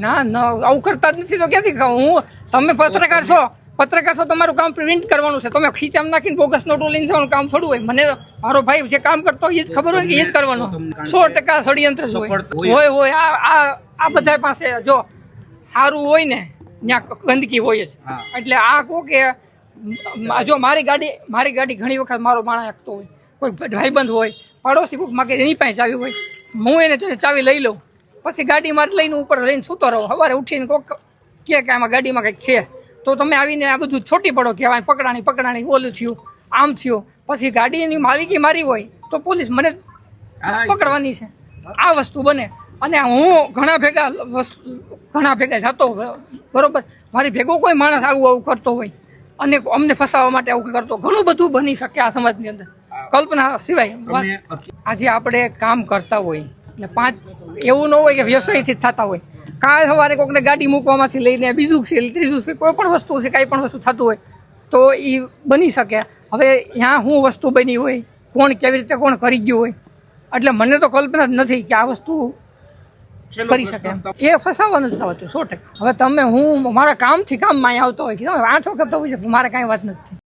ના ના આવું કરતા જ નથી તો ક્યાંથી ખાવ હું? તમે પત્રકાર છો, તમારું કામ પ્રિન્ટ કરવાનું છે. તમે ખીચામ નાખીને બોગસ નોટો લઈને જવાનું કામ થોડું હોય. મને મારો ભાઈ જે કામ કરતો હોય એ જ ખબર હોય કે એ જ કરવાનું. 100% ષડયંત્ર હોય. આ બધા પાસે જો સારું હોય ને ત્યાં ગંદકી હોય જ. એટલે આ કહો કે જો મારી ગાડી ઘણી વખત મારો માણસ આપતો હોય, કોઈ ભાઈબંધ હોય, પડોશી કોઈક માગે એની પાસે ચાવી હોય, હું એને ચાવી લઈ લઉં, પછી ગાડીમાં લઈને ઉપર લઈને સૂતો રહો. સવારે ઉઠીને કોઈક કે આમાં ગાડીમાં કંઈક છે તો તમે આવીને આ બધું છોટી પડો કે પકડાણી ઓલું થયું, આમ થયું. પછી ગાડીની માલિકી મારી હોય તો પોલીસ મને પકડવાની છે. આ વસ્તુ બને. અને હું ઘણા ભેગા જતો બરોબર, મારી ભેગો કોઈ માણસ આવું કરતો હોય અને અમને ફસાવવા માટે આવું કરતો, ઘણું બધું બની શકે આ સમાજની અંદર કલ્પના સિવાય. આજે આપણે કામ કરતા હોય એટલે એવું ન હોય કે વ્યવસાયથી જ થતા હોય. કાલ સવારે કોઈકને ગાડી મૂકવામાંથી લઈને બીજું છે, ત્રીજું છે, કોઈ પણ વસ્તુ છે, કાંઈ પણ વસ્તુ થતું હોય તો એ બની શકે. હવે ત્યાં શું વસ્તુ બની હોય, કોણ કેવી રીતે કોણ કરી ગયું હોય, એટલે મને તો કલ્પના જ નથી કે આ વસ્તુ કરી શકે. એ ફસાવાનું જ થતું 100%. હવે હું મારા કામથી કામમાં અહીં આવતો હોય છે, તમે 8 વખત તો હોય છે, મારે કાંઈ વાત નથી.